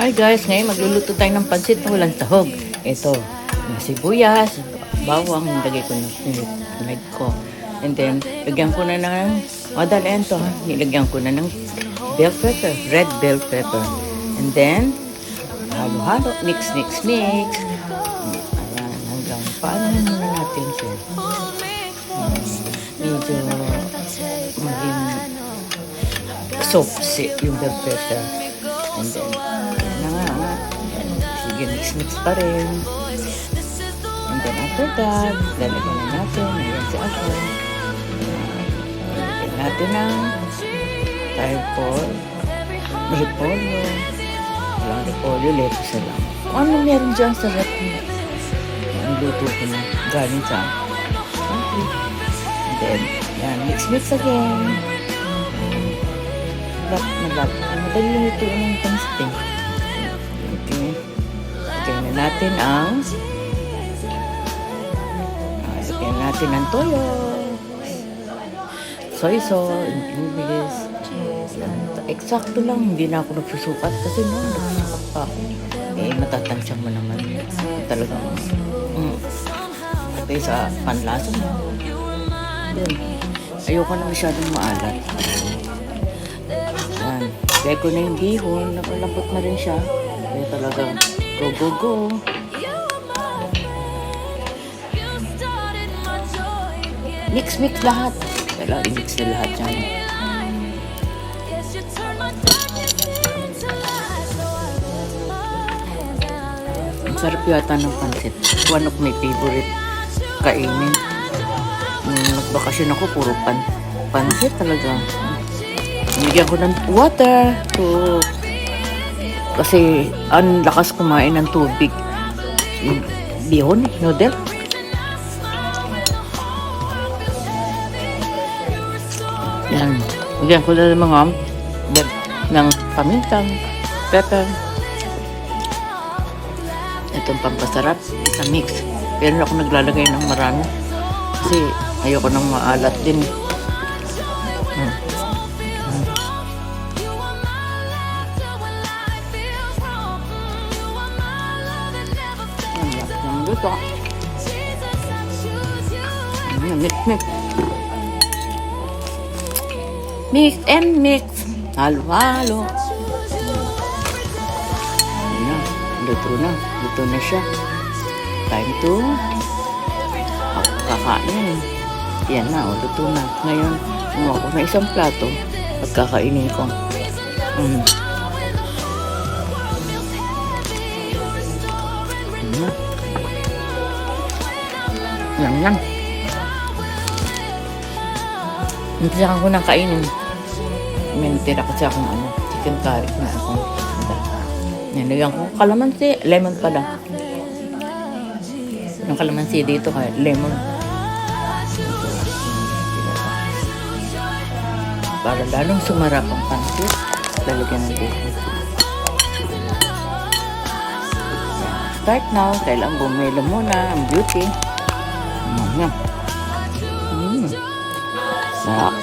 Hi guys, ngayon magluluto tayo ng pansit na walang sahog. Ito, sibuyas, bawang, nilagay ko na ko. And then, lagyan ko na ng, madalian to ha, nilagyan ko na ng bell pepper, red bell pepper. And then, halo-halo, mix. Ayan, hanggang paano na natin siya. Medyo maging soft yung bell pepper. And then, sige, mix pa rin. And then after that, lalagyan na natin, ayan si ako. Lalagyan natin ng repolyo. Walang repolyo, lettuce lang. Kung ano meron dyan sa rep niya. Ang luto ko na galing sa okay. And then, yan, mix again. Madali lang ito ng pansting. Okay. Lagyan na natin ang toyo. Soy sauce, ingredients. Eksakto lang, hindi na ako nagsusukat kasi nagsusukat pa ako. Matatansya mo naman. Talagang okay sa panlasa mo. Then, ayoko na masyadong maalat. Yan. Kaya ko na yung bihon, nakalambot na rin siya. Kaya talagang go. Mix lahat. Kailangan i-mix na lahat yan. Ang sarap yata ng pansit. One of my favorite kainin. Nagbakasyon ako, puro pansit talaga. Nilagyan ko ng water kasi ang lakas kumain ng tubig. Yung bihon, noodle. Yan. Nilagyan ko na ng mga ng pamintang, pepper. Itong pampasarap sa mix. Pero ako naglalagay ng marami kasi ayoko nang maalat din. Luto. Mix and mix. Halo-halo. Luto na siya. Time to kakain. Yan na, luto na. Ngayon, kumuha ko na isang plato at kakainin ko. Yan. Nagsisakan ko ng kainin. May natira kasi akong chicken curry na akong nilagyan ko kalamansi, lemon pala. Yung kalamansi dito kaya lemon. Para lalong sumarap ang pansit, lalagyan ng bacon. Start now, kailangan bumelo muna ang beauty. Sarap.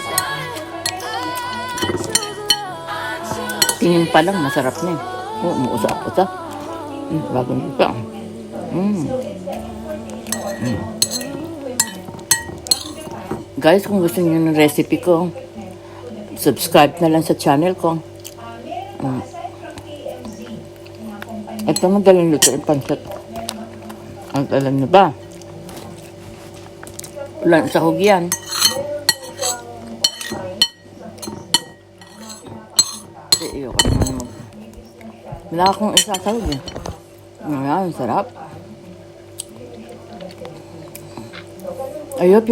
Tingin pa lang, masarap na eh. Umuusap. Bagong lupa. Guys, kung gusto niyo ng recipe ko, subscribe na lang sa channel ko. Ito madaling luto yung pancit. Ang alam niyo ba? Wala sa sahog yan. Wala akong isasahog eh. Ayan, sarap. Ayop.